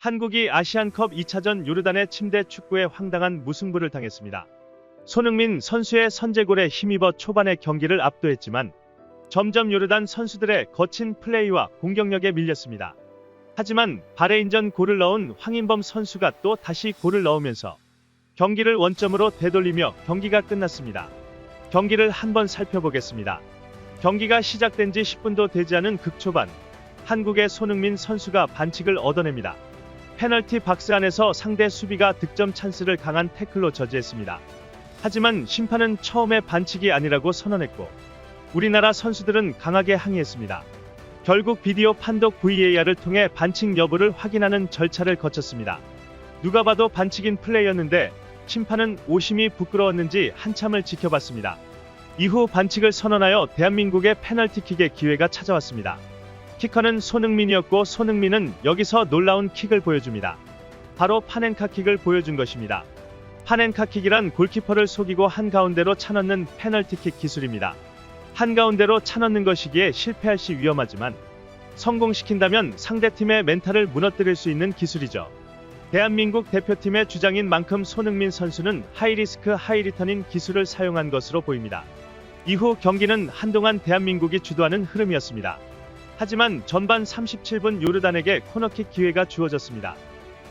한국이 아시안컵 2차전 요르단의 침대 축구에 황당한 무승부를 당했습니다. 손흥민 선수의 선제골에 힘입어 초반에 경기를 압도했지만 점점 요르단 선수들의 거친 플레이와 공격력에 밀렸습니다. 하지만 바레인전 골을 넣은 황인범 선수가 또 다시 골을 넣으면서 경기를 원점으로 되돌리며 경기가 끝났습니다. 경기를 한번 살펴보겠습니다. 경기가 시작된 지 10분도 되지 않은 극초반, 한국의 손흥민 선수가 반칙을 얻어냅니다. 페널티 박스 안에서 상대 수비가 득점 찬스를 강한 태클로 저지했습니다. 하지만 심판은 처음에 반칙이 아니라고 선언했고 우리나라 선수들은 강하게 항의했습니다. 결국 비디오 판독 VAR을 통해 반칙 여부를 확인하는 절차를 거쳤습니다. 누가 봐도 반칙인 플레이였는데 심판은 오심이 부끄러웠는지 한참을 지켜봤습니다. 이후 반칙을 선언하여 대한민국의 페널티킥의 기회가 찾아왔습니다. 키커는 손흥민이었고 손흥민은 여기서 놀라운 킥을 보여줍니다. 바로 파넨카킥을 보여준 것입니다. 파넨카킥이란 골키퍼를 속이고 한가운데로 차넣는 페널티킥 기술입니다. 한가운데로 차넣는 것이기에 실패할 시 위험하지만 성공시킨다면 상대팀의 멘탈을 무너뜨릴 수 있는 기술이죠. 대한민국 대표팀의 주장인 만큼 손흥민 선수는 하이리스크 하이리턴인 기술을 사용한 것으로 보입니다. 이후 경기는 한동안 대한민국이 주도하는 흐름이었습니다. 하지만 전반 37분 요르단에게 코너킥 기회가 주어졌습니다.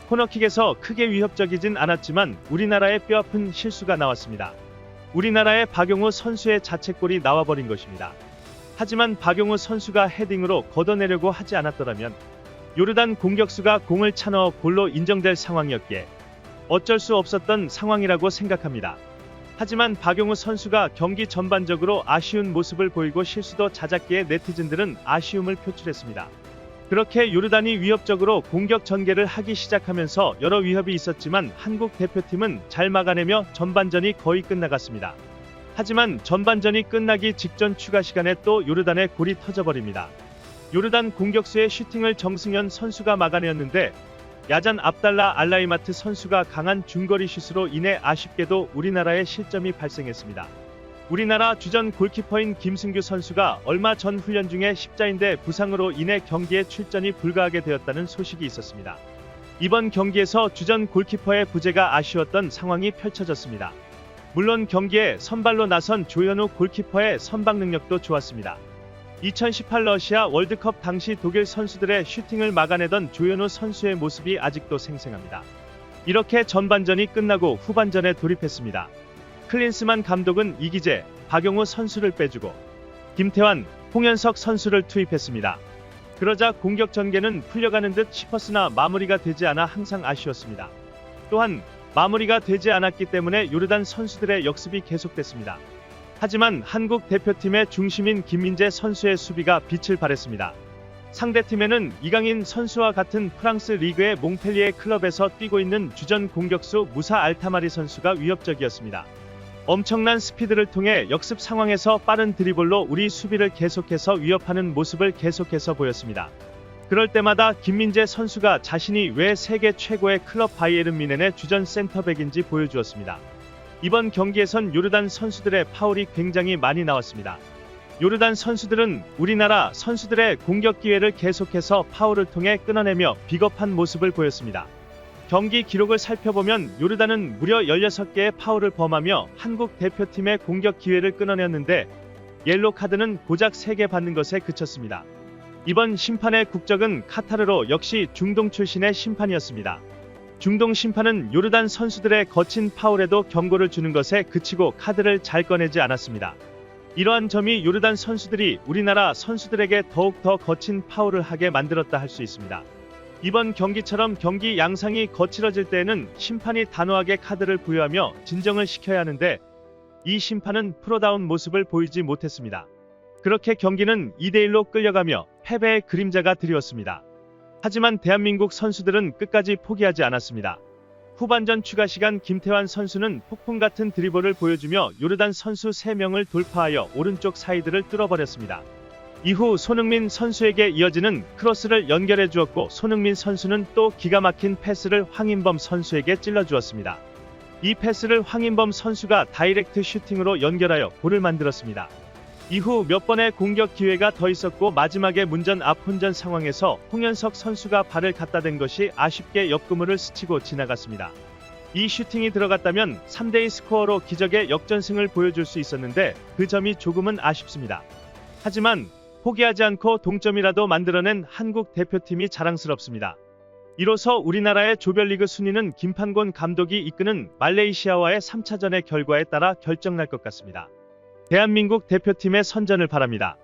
코너킥에서 크게 위협적이진 않았지만 우리나라의 뼈아픈 실수가 나왔습니다. 우리나라의 박용우 선수의 자책골이 나와버린 것입니다. 하지만 박용우 선수가 헤딩으로 걷어내려고 하지 않았더라면 요르단 공격수가 공을 차넣어 골로 인정될 상황이었기에 어쩔 수 없었던 상황이라고 생각합니다. 하지만 박용우 선수가 경기 전반적으로 아쉬운 모습을 보이고 실수도 잦았기에 네티즌들은 아쉬움을 표출했습니다. 그렇게 요르단이 위협적으로 공격 전개를 하기 시작하면서 여러 위협이 있었지만 한국 대표팀은 잘 막아내며 전반전이 거의 끝나갔습니다. 하지만 전반전이 끝나기 직전 추가 시간에 또 요르단의 골이 터져버립니다. 요르단 공격수의 슈팅을 정승현 선수가 막아내었는데 야잔 압달라 알라이마트 선수가 강한 중거리 슛으로 인해 아쉽게도 우리나라의 실점이 발생했습니다. 우리나라 주전 골키퍼인 김승규 선수가 얼마 전 훈련 중에 십자인대 부상으로 인해 경기에 출전이 불가하게 되었다는 소식이 있었습니다. 이번 경기에서 주전 골키퍼의 부재가 아쉬웠던 상황이 펼쳐졌습니다. 물론 경기에 선발로 나선 조현우 골키퍼의 선방 능력도 좋았습니다. 2018 러시아 월드컵 당시 독일 선수들의 슈팅을 막아내던 조현우 선수의 모습이 아직도 생생합니다. 이렇게 전반전이 끝나고 후반전에 돌입했습니다. 클린스만 감독은 이기재, 박용우 선수를 빼주고 김태환, 홍현석 선수를 투입했습니다. 그러자 공격 전개는 풀려가는 듯 싶었으나 마무리가 되지 않아 항상 아쉬웠습니다. 또한 마무리가 되지 않았기 때문에 요르단 선수들의 역습이 계속됐습니다. 하지만 한국 대표팀의 중심인 김민재 선수의 수비가 빛을 발했습니다. 상대팀에는 이강인 선수와 같은 프랑스 리그의 몽펠리에 클럽에서 뛰고 있는 주전 공격수 무사 알타마리 선수가 위협적이었습니다. 엄청난 스피드를 통해 역습 상황에서 빠른 드리블로 우리 수비를 계속해서 위협하는 모습을 계속해서 보였습니다. 그럴 때마다 김민재 선수가 자신이 왜 세계 최고의 클럽 바이에른 뮌헨의 주전 센터백인지 보여주었습니다. 이번 경기에선 요르단 선수들의 파울이 굉장히 많이 나왔습니다. 요르단 선수들은 우리나라 선수들의 공격 기회를 계속해서 파울을 통해 끊어내며 비겁한 모습을 보였습니다. 경기 기록을 살펴보면 요르단은 무려 16개의 파울을 범하며 한국 대표팀의 공격 기회를 끊어냈는데 옐로 카드는 고작 3개 받는 것에 그쳤습니다. 이번 심판의 국적은 카타르로 역시 중동 출신의 심판이었습니다. 중동 심판은 요르단 선수들의 거친 파울에도 경고를 주는 것에 그치고 카드를 잘 꺼내지 않았습니다. 이러한 점이 요르단 선수들이 우리나라 선수들에게 더욱 더 거친 파울을 하게 만들었다 할 수 있습니다. 이번 경기처럼 경기 양상이 거칠어질 때에는 심판이 단호하게 카드를 부여하며 진정을 시켜야 하는데 이 심판은 프로다운 모습을 보이지 못했습니다. 그렇게 경기는 2대1로 끌려가며 패배의 그림자가 드리웠습니다. 하지만 대한민국 선수들은 끝까지 포기하지 않았습니다. 후반전 추가 시간 김태환 선수는 폭풍 같은 드리블을 보여주며 요르단 선수 3명을 돌파하여 오른쪽 사이드를 뚫어버렸습니다. 이후 손흥민 선수에게 이어지는 크로스를 연결해 주었고 손흥민 선수는 또 기가 막힌 패스를 황인범 선수에게 찔러주었습니다. 이 패스를 황인범 선수가 다이렉트 슈팅으로 연결하여 골을 만들었습니다. 이후 몇 번의 공격 기회가 더 있었고 마지막에 문전 앞혼전 상황에서 홍현석 선수가 발을 갖다 댄 것이 아쉽게 옆구무를 스치고 지나갔습니다. 이 슈팅이 들어갔다면 3대2 스코어로 기적의 역전승을 보여줄 수 있었는데 그 점이 조금은 아쉽습니다. 하지만 포기하지 않고 동점이라도 만들어낸 한국 대표팀이 자랑스럽습니다. 이로써 우리나라의 조별리그 순위는 김판곤 감독이 이끄는 말레이시아와의 3차전의 결과에 따라 결정날 것 같습니다. 대한민국 대표팀의 선전을 바랍니다.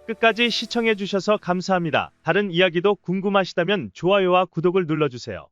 끝까지 시청해주셔서 감사합니다. 다른 이야기도 궁금하시다면 좋아요와 구독을 눌러주세요.